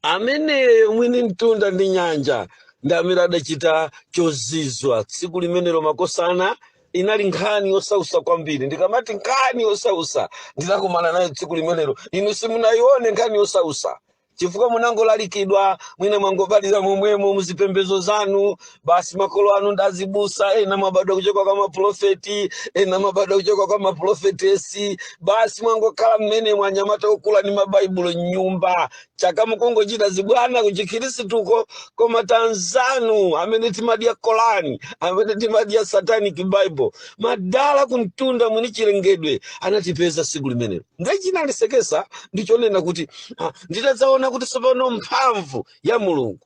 amene mwini mtunda ndi nyanja ndamene adachita chozizwa tsiku limenelo makosana inali nkhani yosausa kwambiri. Ndikamati nkhani yosausa ndidakumana nayo tsiku limenelo, inu simunayione nkhani yosausa chifukwa munangolalikidwa mwina mwangobalira momwemo muzipembezo zanu, basi makolo anu ndazibusa, ena mabadwa kuchoka kwa maprofeti, ena mabadwa kuchoka kwa maprofetesi, basi mwangokhala mmene mwanyamata okula ni mabaibulo nyumba chaka mukongochita zibwana kuchikhirisitu koma tanzanu amene timadya Kolani, amene timadya satanic bible madala kuntunda mwini chilengedwe anatipeza siku limenelo. Ngachinalisekesa ndichonena kuti nditadzaona kuti tsopano mphamvu ya Mulungu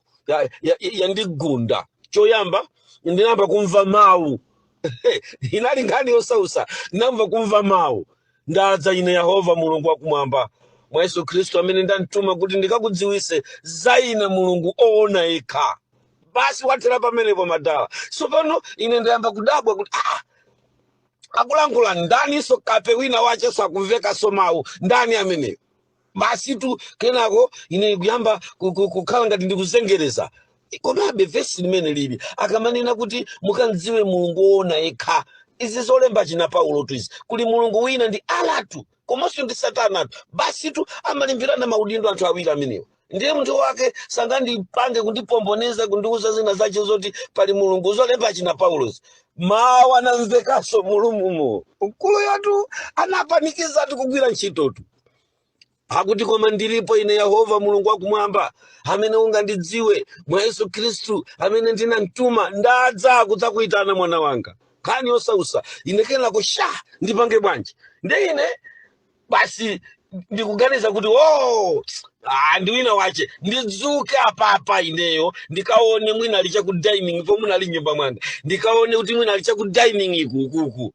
yandigunda. Choyamba ndinamba kumva mawu inali nkhani yosausa, ndinamva kumva mawu. Ndadza ine Yehova Mulungu wakumwamba mwa Yesu Kristu amene ndantuma kuti ndikakudziwise za ine Mulungu oona yekha. Basi watera pamenepo madala. Tsopano ine ndayamba kudabwa kuti akulankhula ndani so kape wina wache sakumveka so mawu ndani ameneyo. Basi tu kenako ine kuyamba kukhala ngati ndikuzengereza. Komabe vesi limene lili akamanena kuti mukandziwe Mulungu oona yekha. Izi zolemba china Paulo tu izi kuli Mulungu wina ndi alatu komanso ndi Satana. Basi tu amalimbirana maudindo anthu awiri amenewo. Ndiye munthu wake sangandipange kundipomboneza kundiuza zina zache zoti pali Mulungu zolemba china Paulo. Mawu anamvekaso mulumumo. Mkulu yatu anapanikiza ati kugwira ntchitotu. Hakuti koma ndilipo ine Yehova Mulungu wakumwamba amene ungandidziwe mwa Yesu Kristu amene ndinamtuma ndadza kudzakuitana mwana wanga. Nkhani yosausa inekena kusha ndipange bwanji. Ndiye ine basi ndikuganiza kuti ndi wina wache ndidzuke apapa ineyo ndikaone mwina alicha ku dining po mwina ali nyumba mwanga, ndikaone kuti mwina alicha ku dining ikuku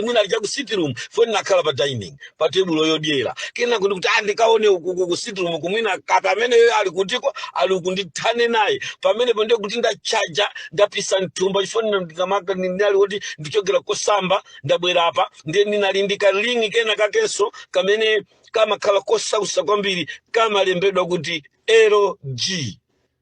mwina alicha ku sitting room foni nakhala pa dining pa table yodyera kena kuti ndikaone ukuku ku sitting room kumwina kapa amene ali kutiko ali kundithane naye pamenepo ndiye kuti ndachaja ndapisa mthumba chifoni ndikamaka ndinali kuti ndichogera kusamba ndabwera apa ndiye ndinali ndikalingi kena kakenso kamene kamakhala kosausa kwambiri kamalembedwa kuti LG.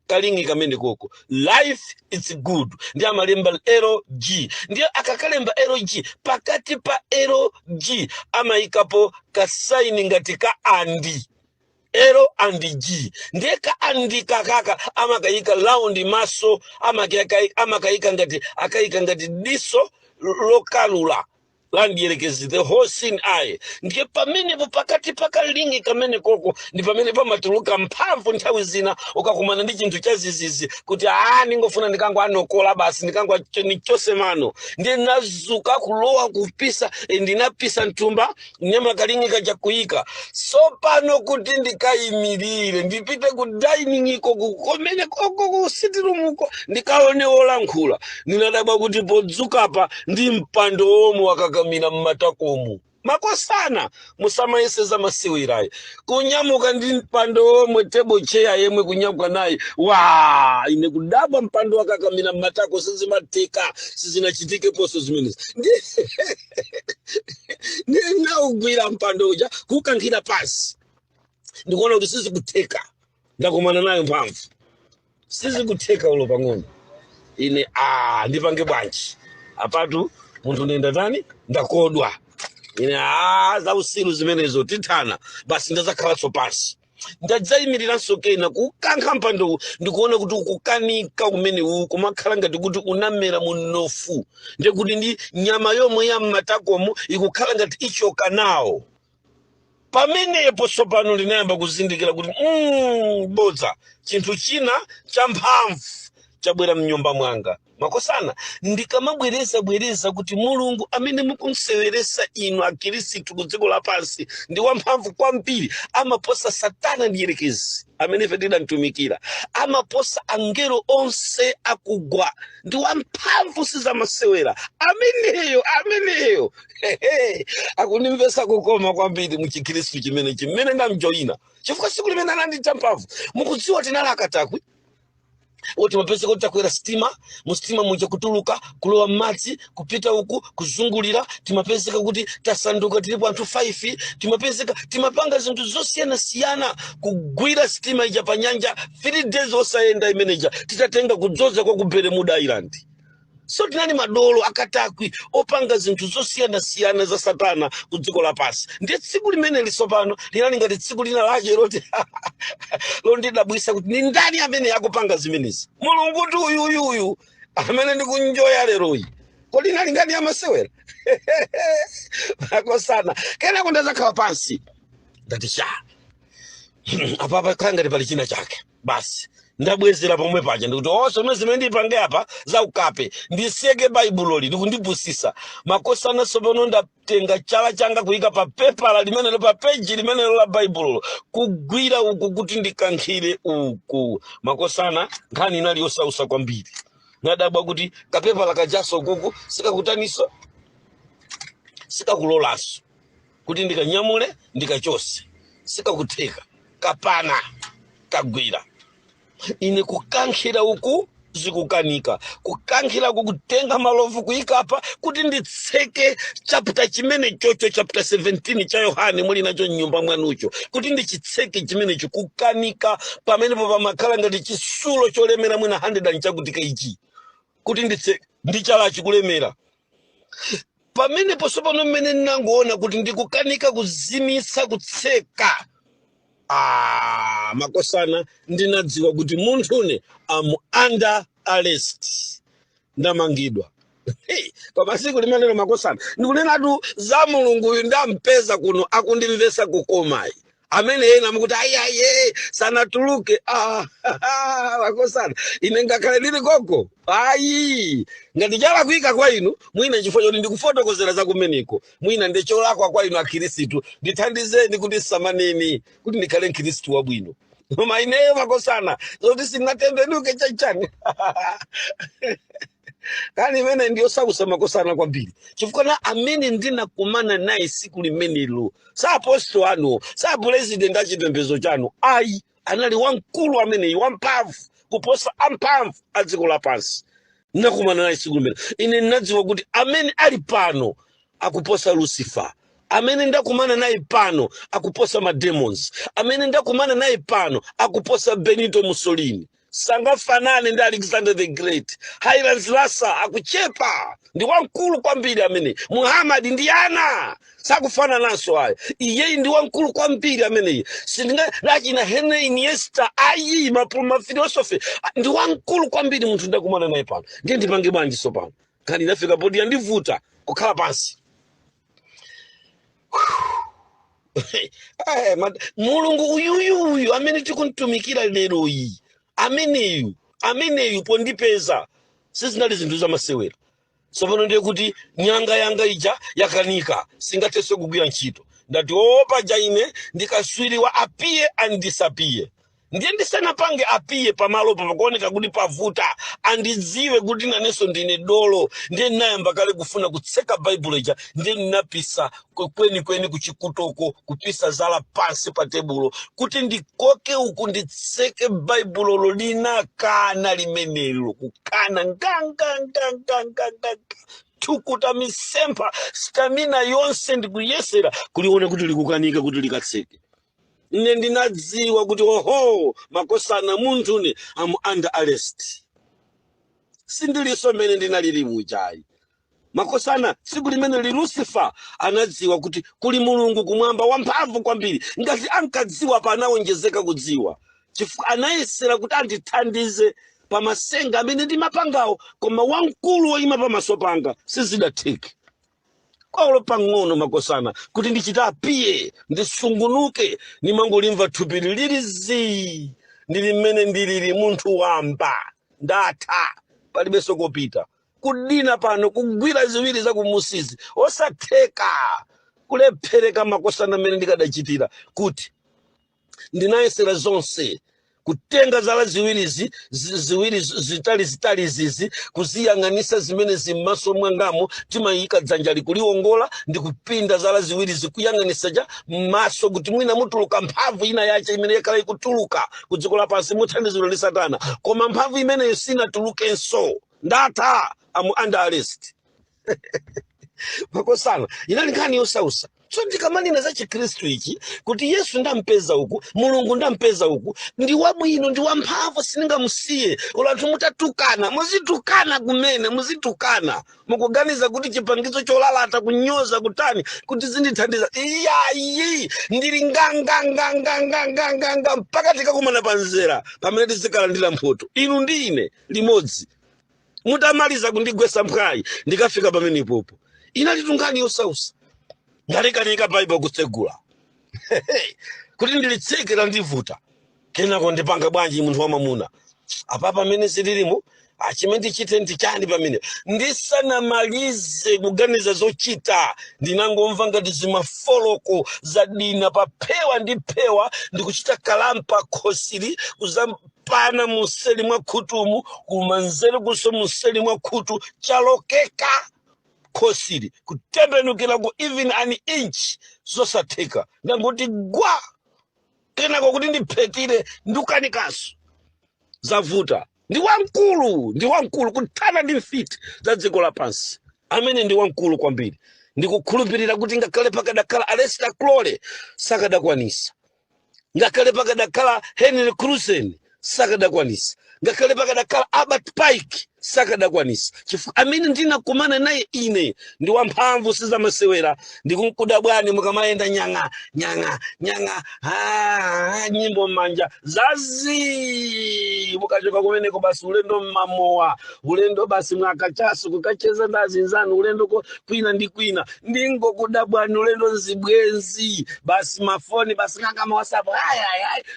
Kalingi kamene koko life is good ndiye amalemba LG. Ndiye akakalemba LG pakati pa LG amayikapo kasaini ngati ka andi L and G. Ndiye ka andi kakaka amakayika round maso amakayika ngati diso lokalula landiyelekezi the whole scene aye. Ndiye pamenepo pakati pakalingi kamene koko ndi pamene pamatuluka mphamvu nthawi zina ukakumana ndi chinthu chazizizi kuti ningofuna ndikangwa anokola basi ndikangwa nichose mano. Ndiye nazuka kulowa kupisa ndinapisa mtumba nyama kalingi kaja kuyika. So pano kuti ndikayimirire ndipite ku dining iko kumene koko ku sitting room uko ndikaone olankhula. Ninadabwa kuti podzuka apa ndi mpando omwe wakakamira mmatakomu. Makosana musamayeseza masiwirayi kunyamuka ndi mpando omwe table chair yemwe kunyamuka naye ine kudabwa mpando wakakamira mmatako sizimateka sizinachitike poso zimenezi. Ndinaugwira mpando uja kukankhira pasi ndikuona kuti sizikuteka ndakumana nayo mphamvu sizikuteka ulo pang'ono ine ndipange bwanji apatu munthu ndenda tani ndakodwa ine za usiru zimenezo tithana basi ndazakhalatso pasi ndadzayimiriranso kena kukankha mpando ndikuona kuti ukukanika umene uku makhala ngati kuti unamera munofu ndiye kuti ndi nyama yomwe ya mmatakomo ikukhala ngati ichoka nawo. Pamenepo sopano ndinayamba kuzindikira kuti bodza chinthu china cha mphamvu chabwera mnyumba mwanga. Makosana ndikamabwereza kuti Mulungu amene mukumseweresa inu akhristu ku dziko lapansi ndi wamphamvu kwambiri amaposa Satana ndiyelekezi amene ife tidamtumikira amaposa angelo onse akugwa ndi wamphamvu sizamasewera ameneyo akunimvesa kukoma kwambiri muchikhristu chimene ndamjoyina chifukwa siku limene anandita mphamvu mukudziwa tinali akatakwi Oti mapesa kuti takwera stima, mustima munja kutuluka, kulowa madzi, kupita uku, kuzungulira, timapezeka kuti tasanduka tilipo anthu 5, timapezeka timapanga zinthu zosiyana kugwira stima ija pa nyanja 3 days osayenda imeneja, titatenga kudzoza kwa ku Bermuda Island. So tinali madolo akatakwi opanga zinthu zosiyana za satana ku dziko lapansi. Ndiye tsiku limene lisopano linali ngati tsiku lina lache loti londidabwisa kuti ni ndani amene akupanga zimenezi. Mulungu tu uyu amene ndikunjoya leroyi. Kodi linali ngati amasewera. Makosana. Kenako ndazakhala pansi. Ndati sha. Apa kanga pali china chake. Basi. Ndabwezera pomwe paja ndikuti somwe zimene ndipange apa za ukape ndisiyeke baibuloli ndikundibusisa makosana sobono ndatenga chala changa kuyika pa pepala limenelo pa peji limenelo la baibulo kugwira uku kuti ndikankhire uku makosana nkhani inali yosausa kwambiri nadabwa kuti kapepala kajaso kuku sikakutaniso sikakulolaso kuti ndikanyamule ndikachose sikakutheka kapana kagwira ine kukankhira uku zikukanika kukankhira kukutenga malovu kuyika apa kuti nditseke chapter chimene chocho chapter 17 cha Yohane muli nacho nyumba mwanucho kuti ndichitseke chimene chikukanika pamenepo pamakhala ngati chisulo cholemera mwina 100 chakutika ichi kuti nditseke ndichala chikulemera pamenepo sopano mmene ndinangoona kuti ndikukanika kuzimitsa kutseka makosana ndinadziwa kuti munthune am under arrest ndamangidwa. Kwa masiku limenelo makosana ndikunena tu za Mulungu uyu ndampeza kuno akundimvesa kukomayi amene yena mukuti ayiye sanatuluke makosana ine ngakhale lili koko ayi ngati chala kuika kwa inu mwina chifukwa choti ndikufotokozera za kumeneko mwina ndecholakwa kwa inu akhristu ndithandizeni kuti samaneni kuti ndikhale mkhristu wabwino koma ineyo makosana zoti sinatembenuke chachani kani imene ndiyo sausa makosana kwambiri chifukwa na amene ndinakumana naye siku limenelo sa apostol anu sa president achipembedzo chanu ayi anali wamkulu amene wamphamvu kuposa amphamvu a dziko lapansi ndinakumana naye siku limenelo ine ndinadziwa kuti amene ali pano akuposa Lucifer amene ndakumana naye pano akuposa mademons amene ndakumana naye pano akuposa Benito Mussolini sangafanane ndi Alexander the Great Haile Selassie akuchepa ndi wamkulu kwambiri amene Muhammad ndi ana sakufana naso ayo iye ndi wamkulu kwambiri amene sindinga lachina Henry Iniesta ayi mapuluma philosophy ndi wamkulu kwambiri munthu ndakumana naye pano ndiye ndipange bwanji sopano kani ndafika podi yandivuta kukhala pansi Mulungu uyu amene tikuntumikira lero iyi ameneyu pondipeza sizinali zinthu zamasewera sopano ndiye kuti nyanga yanga ija yakanika singatheso kugwira ntchito ndati paja ine ndikaswiriwa apiye andisapiye ndiye ndisanapange apiye pamalopo pakuoneka kuti pavuta andidziwe kuti nanenso ndine dolo ndiye ndinayamba kale kufuna kutseka baibulo ija ndiye ndinapisa kweni kuchikutoko kupisa zala pansi pa tebulo kuti ndikoke uku nditseke baibulo linakana limenelo kukana nganga tukuta misempa stamina yonse ndikuyesera kuliona kuti likukanika kuti likatseke ine ndinadziwa kuti makosana munthune am under arrest sindiliso mene ndinalili mujayi makosana tsiku limene Lucifer anadziwa kuti kuli Mulungu kumwamba wamphamvu kwambiri ngati ankadziwa panawonjezeka kudziwa chifukwa anayesera kuti andithandize pamasenga amene ndimapangawo koma wamkulu woyima pamaso panga sizidatheke kwaulo pang'ono makosana kuti ndichita apiye ndisungunuke nimangolimva thupi lilizi ndili mmene ndilili munthu wamba ndatha palibenso kopita kudina pano kugwira ziwiri za kumusizi osatheka kulephereka makosana mmene ndikadachitira kuti ndinayesera zonse kutenga zala ziwiri zitali zizi kuziyang'anisa zimene zimmaso mwangamo timayika dzanja likuliwongola ndi kupinda zala ziwiri zikuyang'anisa ja maso kuti mwina mutuluka mphamvu ina yace imene yakhala ikutuluka kudziko lapansi muthandiziro ndi Satana, koma mphamvu imeneyo sinatulukenso, ndatha amu under arrest. Makosana inali nkhani yosausa. So ndikamanena za Chikristu ichi kuti Yesu ndampeza uku, Mulungu ndampeza uku, ndi wabwino ndi wamphamvu siningamusiye. Ulanthu mutatukana, muzitukana kumene, muzitukana mukuganiza kuti chipangizo cholalata kunyoza kutani kuti zindithandiza. Iyayi ndili nganga mpaka tikakumana panzera pamene tizikalandira mphoto inu ndi ine limodzi. Mutamaliza kundigwesa mphwayi ndikafika pamene ipopo. Inali nkhani yosausa. Ndalekanika Bible kutsegula kuti ndilitsekera ndivuta kenako ndipanga bwanji munthu wamamuna apa pamene zililimo achimene chite ndichani pamene ndisanamalize kuganiza zochita ndinangomva ngati zimafoloko za dina paphewa ndi phewa ndikuchita kalampa khosili kuzampana museli mwa khutumu kumanzere kuso museli mwa khutu chalokeka khosili kutembenukira ku even an inch zosatheka ndangoti gwa kenako kuti ndiphetire ndukanikanso zavuta. Ndi wankulu kuthana ndi mfiti za dziko lapansi amene ndi wankulu kwambiri. Ndikukhulupirira kuti ngakhale pakadakhala Aleister Crowley sakadakwanisa, ngakhale pakadakhala Henry Clausen sakadakwanisa, ngakhale pakadakhala Albert Pike sakadakwanisa. Chifukwa amene ndinakumana naye ine ndi wamphamvu sizamasewera. Ndikunkuda bwani mukamayenda nyanga nyimbo manja zazi mukachoka kumeneko basi ulendo mmamowa, ulendo basi mwakachasu kukacheza ndazinzanu, ulendo kwina ndi kwina ndingokuda bwani, ulendo nzibwenzi basi mafoni basi ngama WhatsApp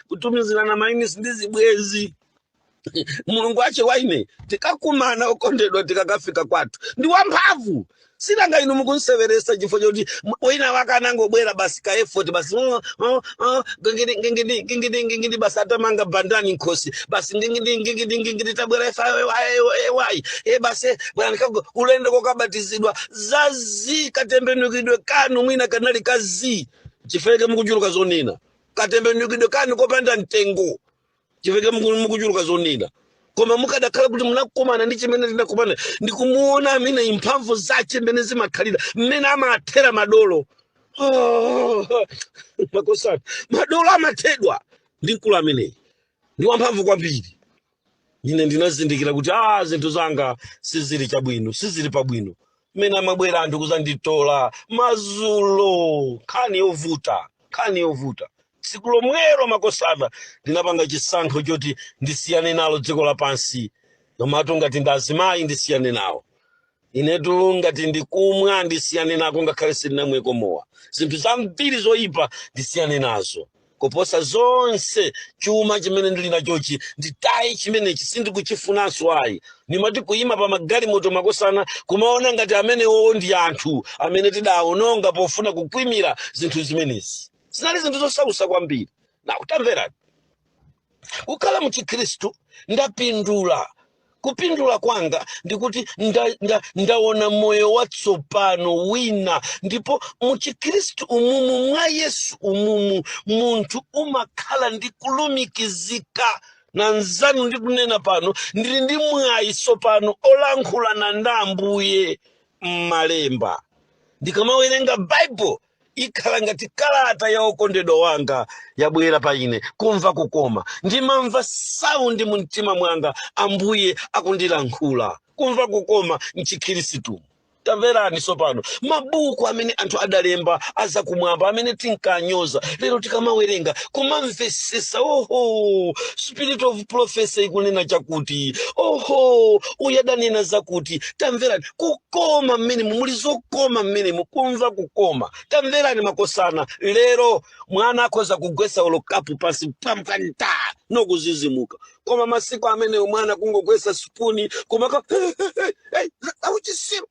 kutumizana na mainisi ndi zibwenzi. Mulungu ache waine tikakumana okondedwa tikakafika kwatu ndi wamphamvu. Silanga inu mukunseveresa chifo choti wina wakanangobwera basi ka effort basi ngingidi basi atamanga bandani nkhosi basi ngingidi tabwera wai basi bwana ulendo kokabatizidwa zazi katembenukidwe kanu mwina kanali kazi chifeke mukujuluka zonena katembenukidwe kanu kopanda mtengo chifeke mukujuluka zonena. Koma mukadakhala kuti munakumana ndi chimene ndinakumana ndikumuona amene imphamvu zache mbene zimakhalira mmene amathera madolo. Makosana madolo amathedwa ndi mkulu ameneyi ndi wamphamvu kwambiri. Ine ndinazindikira kuti zinthu zanga sizili chabwino, sizili pabwino. Mmene amabwera anthu kuzanditola mazulo khani yovuta. Tsiku lomwero Makosana ndinapanga chisankho choti ndisiyane nalo dziko lapansi. Nomatu ngati ndazimayi ndisiyane nawo. Inetu ngati ndikumwa ndisiyane nako ngakhale silinamweko mowa. Zinthu zambiri zoyipa ndisiyane nazo. Kuposa zonse chuma chimene ndili nachochi nditayi chimenechi sindikuchifunanso ayi. Nimati kuyima pa magalimoto Makosana kumaona ngati amenewo ndi anthu amene tidawononga pofuna kukwimira zinthu zimenezi. Zinali zinthu zosausa kwambiri. Na utamverani kukhala mu Chikristu ndapindula. Kupindula kwanga ndikuti ndaona moyo watsopano wina. Ndipo mu Chikristu umumu mwa Yesu umumu munthu umakhala ndi kulumikizika. Na nzanu ndikunena pano ndili ndi mwayi sopano olankhulana ndi Ambuye m'malemba. Ndikamawerenga Bible ikhala ngati kalata ya okondedwa wanga yabwera pa ine kumva kukoma. Ndimamva saundi mu mtima mwanga Ambuye akundilankhula. Kumva kukoma m'Chikhristu. Tamverani sopano mabuku amene anthu adalemba azakumwamba amene tinkanyoza lero tikamawerenga kumamvesesa. Spirit of prophecy ikunena chakuti, uyadanena zakuti. Tamverani kukoma mmene muli zokoma mmene mukumva kukoma. Tamverani Makosana lero mwana akhoza kugwesa olokapu pasi pamkanta nokuzizimuka. Koma masiku amene mwana kungogwesa spuni kumaka auchisiru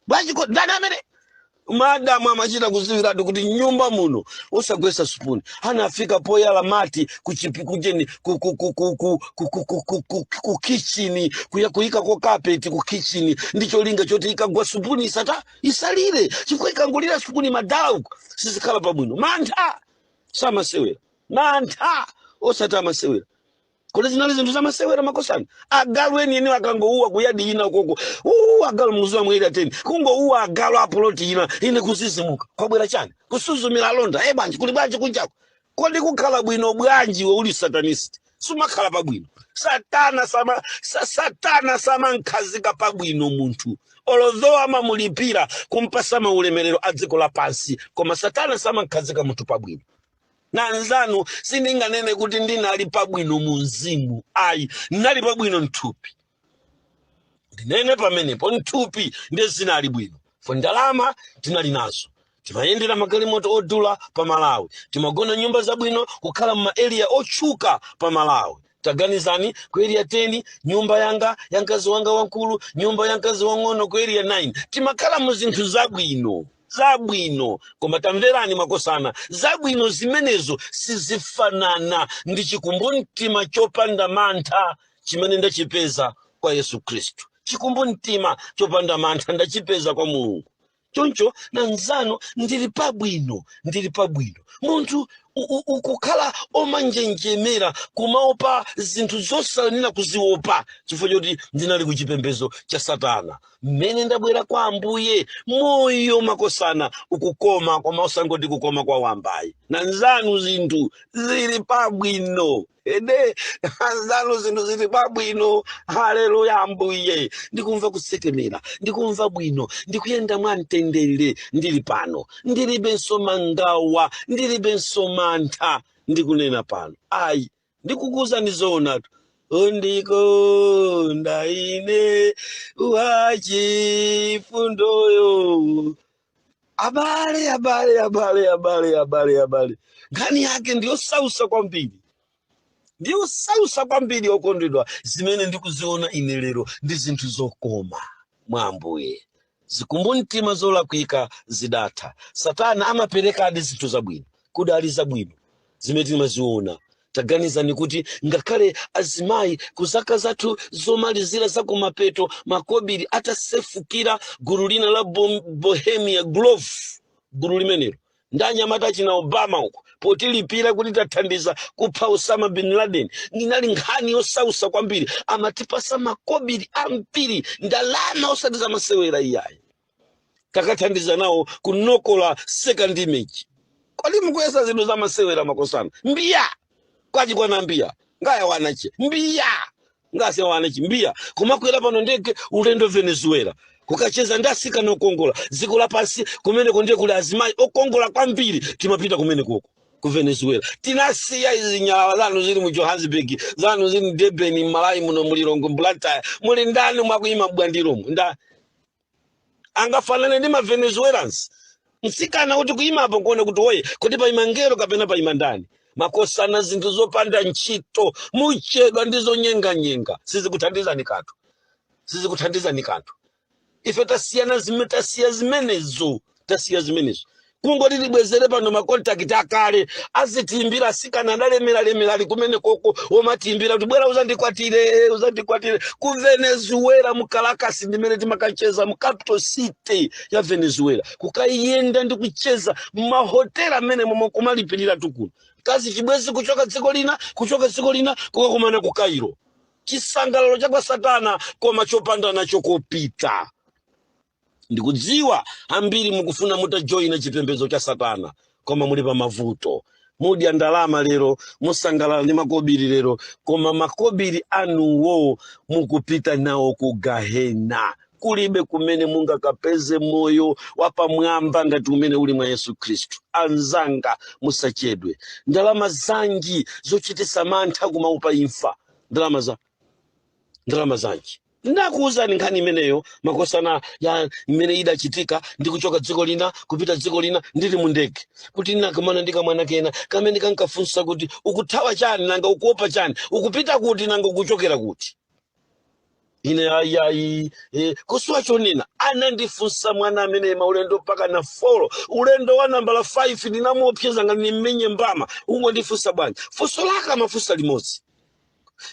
Bwajikot, ndani amene Madamu amachita kuziviratu kuti nyumba muno usagwesa spoon anafika poyala mati kujeni ku kitchen kuyika ko carpet ku kitchen ndicho linga choti ikagwa spoon isalire chifukwa ikangulira spoon madala uko sizikhala pabwino mantha samasewera mantha osati amasewera kuti zinali zinthu zamasewera makosana agalu eni akangouwa kuyadi ina ukoko agalu muzuwa mweri ateni kungouwa agalu apoloti ine kuzizimuka kwabwera chani kusuzumira alonda bwanji kuli bwanji kunjako kodi kukhala bwino bwanji we uli satanist sumakhala pabwino satana samankhazika pabwino munthu although amamulipira kumpasa maulemerero a dziko lapansi koma satana samankhazika munthu pabwino. Na nzanu sindinganene kuti ndinali pabwino mu mzimu ayi ndinali pabwino mthupi ndinene pamenepo mthupi ndiye zinali bwino fo ndalama tinali nazo timayendera magalimoto odula pa Malawi timagona nyumba zabwino kukhala mu area otchuka pa Malawi taganizani ku area 10 nyumba yanga yankazi wanga wankulu nyumba yankazi wang'ono ku area 9 timakhala mu zinthu zabwino koma tamverani makosana zabwino zimenezo sizifanana ndi chikumbumtima chopanda mantha chimene ndachipeza kwa Yesu Kristu. Chikumbumtima chopanda mantha ndachipeza kwa Mulungu. Choncho na nzano ndili pabwino munthu ukukhala omanjenjemera kumaopa zinthu zosalina kuziopa chifukwa choti ndinali kuchipembezo cha Satana. Mmene ndabwera kwa Ambuye moyo makosana ukukoma koma osangoti kukoma kwa wambayi. Na nzanu zinthu zili pabwino. Nzanu zinthu zili pabwino. Haleluya Ambuye. Ndikumva kusekemera, ndikumva bwino, ndikuyenda mwamtendere ndili pano. Ndilibenso mangawa, ndilibenso mantha ndikunena pano. Ayi, ndikukuza ndizoona tu. Undikonda ine wachifundoyo. Abale. Ngani yake ndiyo sausa kwambiri. Ndiyo sausa kwambiri okondedwa. Zimene ndikuziona ine lero ndi zinthu zokoma mwa Ambuye. Zikumbumtima zolakwika zidatha. Satana amapereka adi zinthu zabwino. Kudali zabwino. Zimene timaziona. Taganizani kuti ngakhale azimayi kuzaka zathu zomalizira za kumapeto makobiri atasefukira gulu lina la Bohemia Grove gulu limenelo ndanyamata china Obama uko potilipira kuti tathandiza kupha Osama bin Laden nginali nkhani yosausa kwambiri amatipasa makobiri ambiri ndalama osati zamasewera iyayi takathandiza nawo kunokola second image kodi mukuyesa zinthu zamasewera makosana mbiya kwaji kwa nambia ngaya wanachi mbia ngase wanachi mbia kumakwera pano ndege ulendo Venezuela kukacheza ndasika no Kongola ziko la pasi kumene konde kule azimayi okongola kwambiri timapita kumene koko ku Venezuela tinasiya izi nyala zanu zili mu Johannesburg zanu zili Durban Malawi muno mulilongo Blantyre muli ndani mwakuyima bwandiromo nda angafanane ndi ma Venezuelans msikana kuti kuyima apo kuone kuti oye kuti pa imangero kapena pa imandani makosana zinthu zopanda ntchito muchedwa ndizo nyenga sizikuthandiza ni kanthu ife tasiya zimenezo kungoti libwezere pano makontakiti akale azitimbira asikana ndalemera ali kumene koko omatimbira kuti bwera uzandikwatire ku Venezuela mu Caracas ndimene timakacheza mu capital city ya Venezuela kukayenda ndi kucheza mahotela amene momwe kumalipirira tukulu kazi chibwezi kuchoka dziko lina kukakumana ku Cairo chisangalalo cha kwa Satana koma chopanda nacho kopita. Ndikudziwa ambiri mukufuna mutajoina chipembedzo cha Satana koma muli pa mavuto mudi andalama lero musangalala ndi makobiri lero koma makobiri anuwo mukupita nawo ku Gahena kulibe kumene mungakapeze moyo wapamwamba ngati umene uli mwa Yesu Kristu. Anzanga musachedwe ndalama zanji zochitisa mantha kumaupa imfa ndalama zanji ndakuuzani nkhani imeneyo makosana ya imene idachitika ndikuchoka dziko lina kupita dziko lina ndili mu ndege kuti nakumana ndikamwana kena kamene kankafunsa kuti ukuthawa chani nanga ukuopa chani ukupita kuti nanga ukuchokera kuti ine ayayi kuswa chonena anandifunsa mwana amene maulendo paka na 4 ulendo wa nambala 5 ndinamuopseza ngati nimmenye mbama umwe ndifunsa bwanji funso laka mafunsa limodzi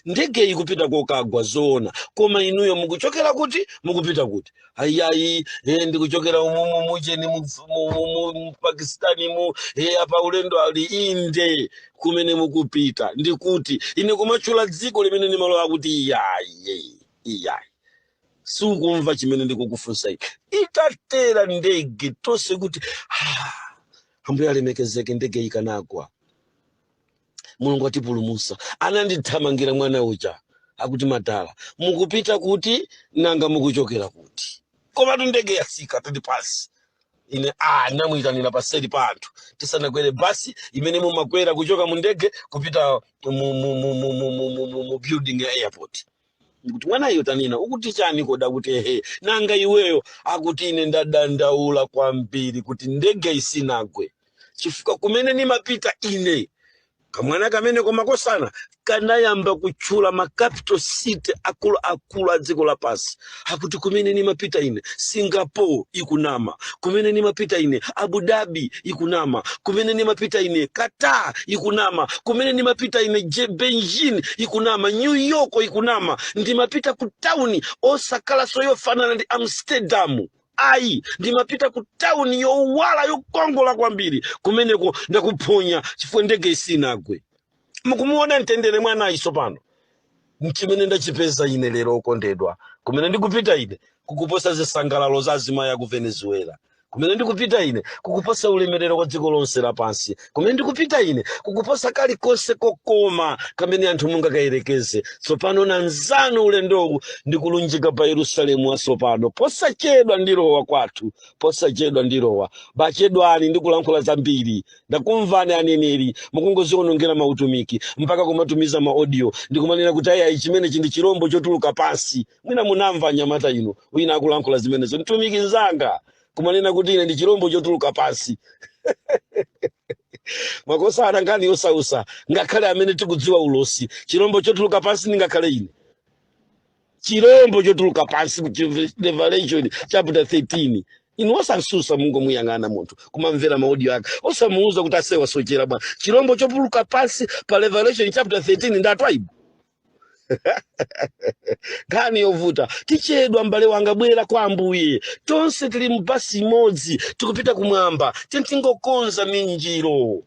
ndege ikupita kokagwa zona koma inuyo mukuchokera kuti mukupita kuti ayayi ndikuchokera umumu mujeni mu Pakistani mu apa ulendo ali inde kumene mukupita ndikuti ine kumachula dziko limene nimalowa kuti iyayi sukumva chimene ndikukufunsa itatera ndege tose kuti ambuye alemekezeke ndege ikanagwa Mulungu atipulumutsa anandithamangira mwana uja akuti Madala mukupita kuti nanga mukuchokera kuti koma ndege yasika tuli pasi ine namuyitanira paseli pa anthu tisanakwere basi imene mumakwera kuchoka mu ndege kupita mu building ya airport kuti mwana iyo tanina ukuti chani koda kuti nanga iweyo akuti ine ndadandaula kwambiri kuti ndege isinagwe chifukwa kumene nimapita ine kamwana kamene komakosana kanayamba kutchula ma capital city akulu a dziko lapansi akuti kumene nimapita ine Singapore ikunama kumene nimapita ine Abu Dhabi ikunama kumene nimapita ine Qatar ikunama kumene nimapita ine Beijing ikunama New York ikunama ndimapita ku town osakala soyofanana ndi Amsterdam ndimapita ku town yowala yokongola kwambiri kumeneko ndakuphonya chifukwa ndege isinagwe mukumuona mtendere mwana iso pano mchimene ndachipeza ine lero okondedwa kumene ndikupita ine kukuposa zisangalalo za azimayi ku Venezuela kumene ndikupita ine kukuposa ulemerero kwa dziko lonse lapansi kumene ndikupita ine kukuposa kalikonse kokoma kamene anthu mungakayerekeze tsopano nanzanu ulendowu ndikulunjika pa Yerusalemu asopano posachedwa ndilowa kwathu posachedwa ndilowa bachedwani ndikulankhula zambiri ndakumvani aneneri mukungozionongera mautumiki mpaka kumatumiza ma audio ndikumanena kuti ayi chimene chindi chirombo chotuluka pansi mwina munamva nyamata ino wina akulankhula zimenezo mtumiki nzanga kumanena kuti ine ndi chirombo chotuluka pansi makosana ngani yosausa ngakhale amene tikudziwa ulosi chirombo chotuluka pansi ningakhale ine chirombo chotuluka pansi Revelation chapter 13 inu osansusa mungu muyang'ana munthu kumamvera maaudio ake osamuuza kuti asewa sochera bwana chirombo chotuluka pansi pa Revelation chapter 13 ndatwaibu Gani yovuta tichedwa mbale wanga bwera kwa Ambuye tonse tili mbasi imodzi tikupita kumwamba tingokonza minjiro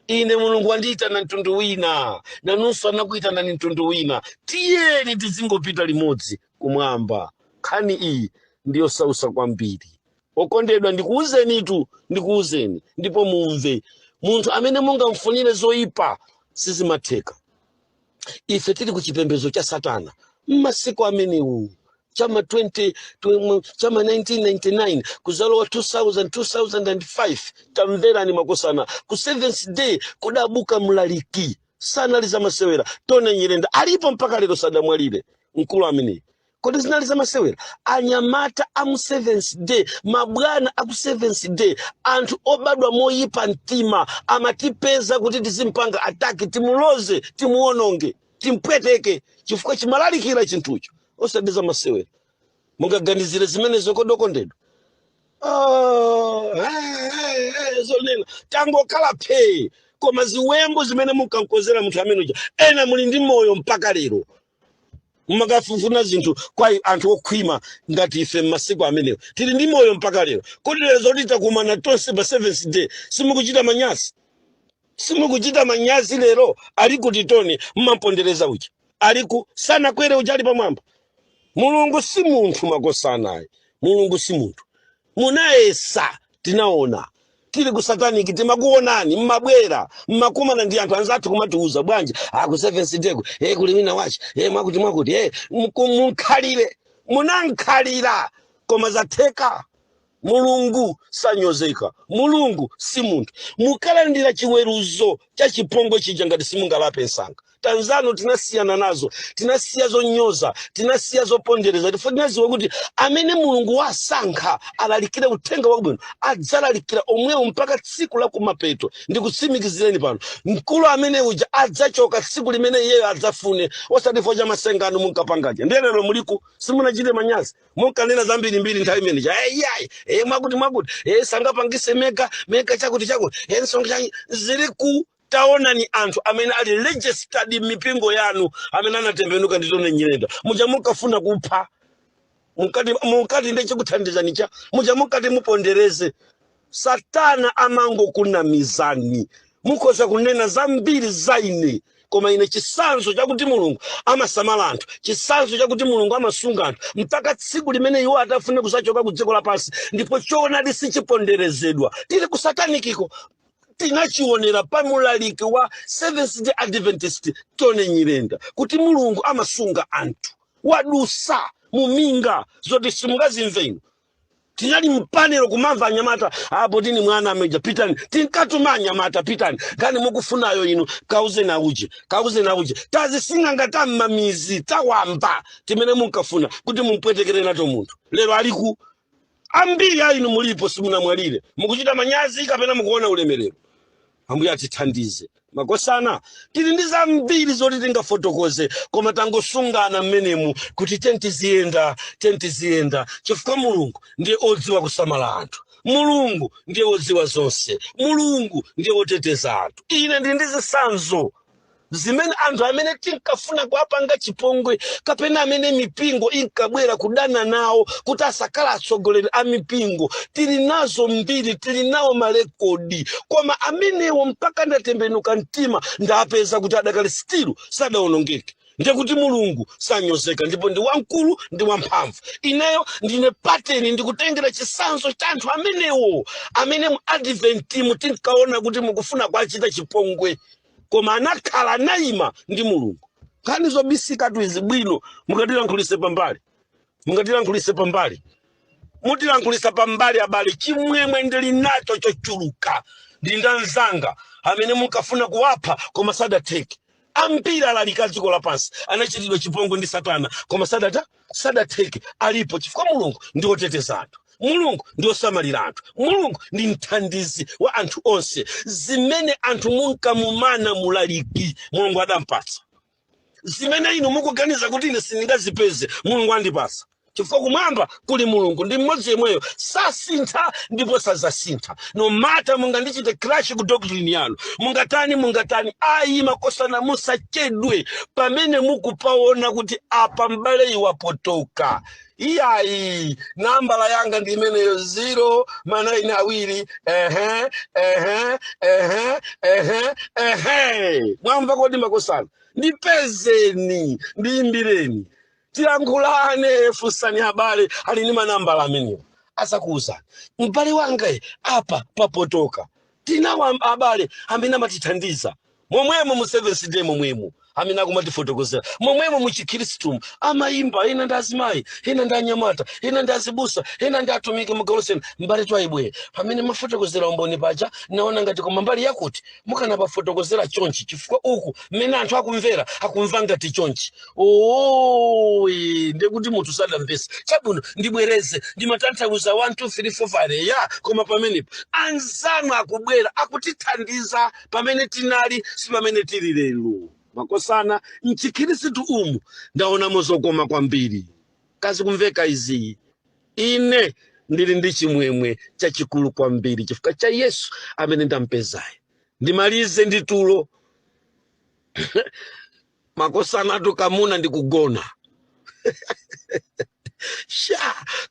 ine Mulungu andiyitana mtundu wina nanunso anakuitana ni mtundu wina tiyeni tizingopita limodzi kumwamba khani iyi ndiyo sausa kwambiri okondedwa ndikuuzeni ndipo mumve munthu amene mungamfunire zoyipa sizimatheka ife tili kuchipembedzo cha Satana mmasiku amenewu chama 1999 kuzalowa 2005 tamverani makosana ku 7th day kudabuka mlaliki sana liza masewera Tone Nyirenda alipo mpaka lero sadamwalire mkulu amene kodi zinali za masewera anyamata amu 7th day mabwana aku 7th day anthu obadwa moyipa mtima amatipeza kuti tizimpanga ataki timuloze timuononge timpweteke chifukwa chimalalikira chinthucho osadiza masewera mungaganizire zimenezo kodokondedwa zonena tangokhala phe koma ziwembo zimene mukankozera munthu amene uja ena muli ndi moyo mpaka lero mukafufuna zinthu kwa anthu okhwima ngati ife masiku amenewo tili ndi moyo mpaka lero kodi lero zoti takumana tonse pa 7th day simukuchita manyazi lero ali kuti Tone mmapondereza uchi aliku sana kwere ujali pamwamba Mulungu si munthu makosana Mulungu si munthu munayesa tinaona tili ku sataniki timakuonani mmabwera mmakumana ndi anthu anzathu kumatiuza bwanji ku 7th day kuli wina wachi mwakuti munkhalire munankhalira koma zatheka Mulungu sanyozeka, Mulungu si muntu. Mukalandira chiweruzo cha chipongwe chija ngati simungalape nsanga. Tanzano tinasiyana nazo, tinasiya zonyoza, tinasiya zopondereza. Tifuna kuti amene Mulungu wasankha alalikire uthenga wabwino, adzalalikira omwewo mpaka tsiku la kumapeto. Ndikutsimikizireni pano, mkulu amene uja adzachoka tsiku limene iyeyo adzafune, osatifoja masengano munkapangaje. Ndelero muliku simunachite manyazi, munkanena zambiri mbiri nthawi imeneja. Mwakuti sangapangise meka chakuti nsonga ziriku. Taona ni anthu amene ali registered mipingo yanu amene anatembenuka nditone Nyirenda. Muja mukafuna kupha, mukati ndiye chikuthandizani cha, muja mukati mupondereze. Satana amango kuna mizani, mukoza kunena zambiri zaine, koma ine chisanzo chakuti Mulungu amasamala anthu, chisanzo chakuti Mulungu amasunga anthu mpaka tsiku limene iwo atafune kusachoka ku dziko lapansi, ndipo choonadi sichiponderezedwa. Tili ku satanikiko tinachionera pamulaliki wa Seventh Day Adventist Tone Nyirenda kuti Mulungu amasunga anthu wadusa muminga zoti simungazimve ino. Tinali mpanelo kumamva anyamata apo tini mwana ameja pitani, tinkatuma anyamata pitani kani mukufunayo ino kauze na uje tazisinga ngata mamizi tawamba timene munkafuna kuti mumpwetekere nato munthu. Lero aliku ambiri ainu mulipo simunamwalire, mukuchita manyazi kapena mukuona ulemerero. Ambuye atithandize. Makosana tili ndi zambiri zoti tingafotokoze, koma tangosungana mmenemu kuti tentiziyenda chifukwa Mulungu ndiye odziwa kusamala anthu, Mulungu ndiye odziwa zonse, Mulungu ndiye oteteza anthu. Ine ndi zisanzo zimene anthu amene tinkafuna kuapanga chipongwe kapena amene mipingo inkabwera kudana nawo kuti asakala atsogoleri a mipingo, tili nazo mbiri, tili nawo malekodi, koma amenewo mpaka ndatembenuka mtima ndapeza kuti adakali stilu sadaonongeke. Ndiye kuti Mulungu sanyozeka, ndipo ndi wamkulu ndi wamphamvu. Ineyo ndine pateni ndikutengera chisanzo cha anthu amenewo amene mu Adventimu tinkaona kuti mukufuna kuachita chipongwe, koma anakhala naima ndi Mulungu. Kani zobisika tu izi bwino mukatilankhulise pambali, mutilankhulisa pambali abale chimwemwe ndili nacho chochuluka. Ndindanzanga amene mukafuna kuwapha koma sadateke. Ambiri alalika dziko lapansi anachitidwa chipongwe ndi Satana koma sadateke. Alipo chifukwa Mulungu ndi oteteza anthu, Mulungu ndi osamalira anthu, Mulungu ndi mthandizi wa anthu onse. Zimene anthu munkamumana mulaliki Mulungu adampatsa, zimene inu mukuganiza kuti ine sindingazipeze Mulungu andipasa. Chifukwa kumwamba kuli Mulungu ndi mmodzi yemweyo, sasintha ndipo sazasintha. No matter mungandichite crash ku doctrine yanu, mungatani ayi makosana musachedwe pamene mukupaona kuti apa mbale iwapotoka. Iyayi nambala yanga ndi imeneyo 0 mwamva kodi makosana, ndipezeni ndiyimbireni tiyankhulane fusani habari alini manambala amenewo asakuza mbali wanga apa papotoka. Tinawa habari amene amatithandiza momwemo mu Seventh Day, momwemo amene akumatifotokozera, momwemo mu Chikhristu amayimba, ina ndazimayi, ina ndanyamata, ina ndazibusa, ina ndatumike mugaloseni mbali twaibwe. Pamene mafotokozera umboni paja naona ngati koma mbali yakuti mukana pafotokozera chonchi, chifukwa uku mmene anthu akumvera akumva ngati chonchi. Ndekuti munthu sadamvesa chabwino ndibwereze ndimatanthauza 1 2 3 4 5 koma pamenepo anzanu akubwera akutithandiza pamene tinali si pamene tili lero. Makosana mchikhristu umu ndaona mozokoma kwambiri. Kazi kumveka izi, ine ndili ndi chimwemwe chachikulu kwambiri chifukwa cha Yesu amene ndampezaye. Ndimalize ndi tulo makosana tu kamuna ndikugona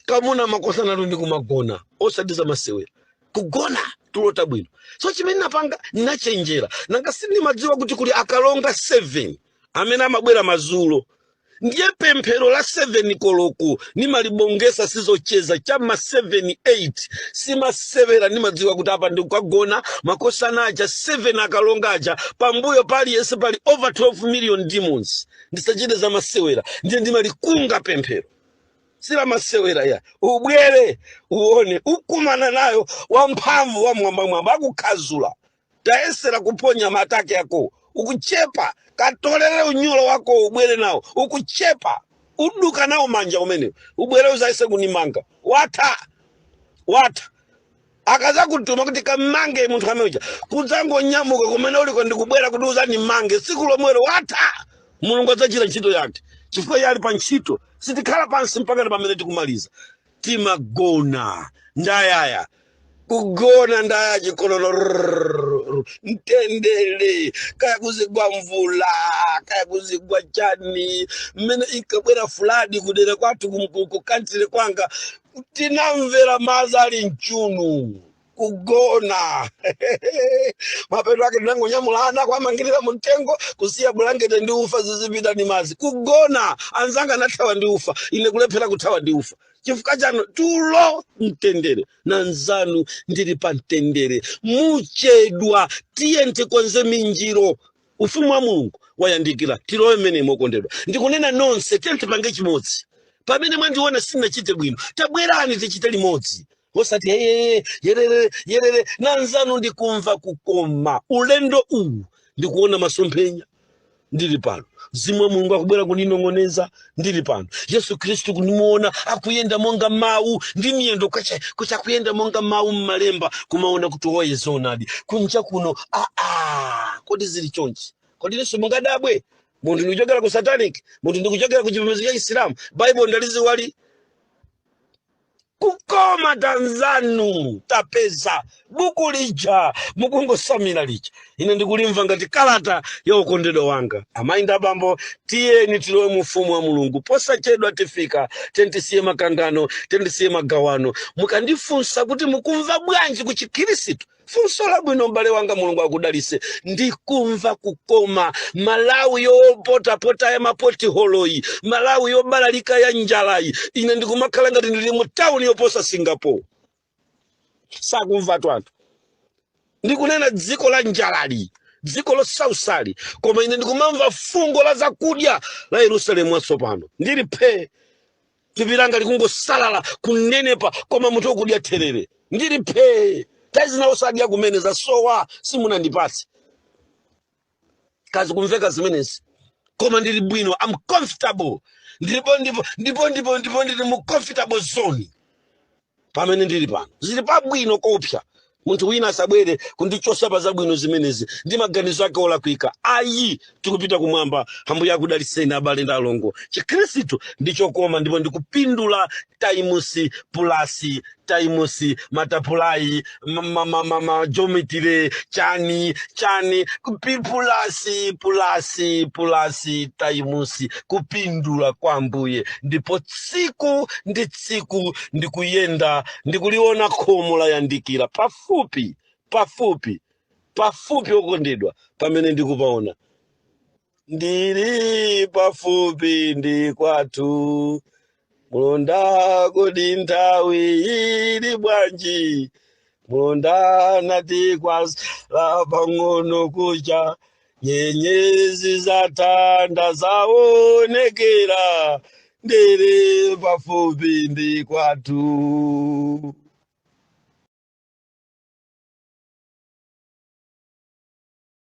kamuna makosana tu ndikumagona osadiza masewera kugona tulo tabwino. So chimene napanga nachenjera nanga sindimadziwa kuti kuli akalonga 7 amene amabwera mazulo. Ndiye pemphero la 7 koloko nimalibongesa sizocheza chama 7 8 simasevera. Nimadziwa kuti apa ndikukagona makosana aja 7 akalonga aja pambuyo pali yese pali over 12 million demons. Ndisachite za masewera ndiye ndimalikunga pemphero sila masewera ya ubwere uone ukumana nayo wamphamvu wa mwamba akukhazula taesera kuponya matake yako ukuchepa katolere unyulo wako ubwere nawo ukuchepa uduka nawo manja umene ubwere uzaise kunimanga wata akaza kutuma kuti kamange munthu ameuja kudzango nyamuka kumene uliko ndikubwera kuti uzani mange siku lomwero wata mulungu adzachita ntchito yake chifukwa yali pa ntchito sitikhala pansi mpaka pamene tikumaliza timagona ndayaya kugona ndaya chikonono mtendere kaya kuzigwa mvula kaya kuzigwa chani mmene ikabwera fuladi kudera kwathu kukantire kwanga tinamvera maza ali mchunu kugona mapeto ake ndangonyamulana kwamangirira mtengo kusiya bulangete ndi ufa zizipita ni mazi kugona anzanga nathawa ndi ufa ine kulephera kuthawa ndi ufa chifukwa chano tulo mtendere na nzanu ndili pa mtendere muchedwa tiye ntikonze minjiro ufumu wa Mulungu wayandikira tilowe mmene mokondedwa ndikunena nonse tiye ntipange chimodzi pamene mwandiona sinachite bwino tabwerani tichite limodzi osati yerere nanzanu ndikumva kukoma ulendo uwu ndikuona masomphenya ndili pano Mzimu wa Mulungu akubwera kuninong'oneza ndili pano Yesu Kristu kunimuona akuyenda monga mawu ndi miyendo kucha kuyenda monga mawu mmalemba kumaona kuti oye zonadi kunja kuno kodi zili chonchi kodi Yesu mungadabwe muntu ndikuchokera ku satanic muntu ndikuchokera ku chipembedzo cha Islamu Bible ndalizi wali kukoma tanzanu tapeza buku lija mukungosamira lija ine ndikulimva ngati kalata ya ukondedwa wanga amainda abambo tiyeni tilowe mu ufumu wa Mulungu posachedwa tifika tentisiye makangano tentisiye magawano mukandifunsa kuti mukumva bwanji ku Chikhristu funso labwino mbale wanga Mulungu akudalise ndikumva kukoma Malawi yopota ya mapoti holoyi Malawi yobalalika ya njalayi ine ndikumakhala ngati ndili mu town yoposa Singapore sakumva twatu ndikunena dziko la njalali dziko losausali koma ine ndikumamva fungo la zakudya la Yerusalemu watsopano ndili phe tupilanga likungosalala kunenepa koma munthu okudya therere ndili phe tazina osadya kumene za sowa simunandipatse kazi kumveka zimenezi koma ndili bwino I'm comfortable ndipo ndili mu comfortable zone pamene ndili pano zili pabwino kopsa munthu wina asabwere kundichosa pa zabwino zimenezi ndi maganizo ake olakwika ayi tikupita kumwamba Ambuye akudaliseni abale ndi alongo Chikhristu ndichokoma ndipo ndikupindula taimusi pulasi taimusi matapulai geometry chani pulasi taimusi kupindula kwa Ambuye ndipo tsiku ndi tsiku ndikuyenda ndikuliona khomo la yandikira pafupi okondedwa pamene ndikupaona ndili pafupi ndi kwathu mulonda kodi nthawi ili bwanji mulonda nati kwasala pang'ono kucha nyenyezi zatanda zaonekera ndili pafupi ndi kwathu.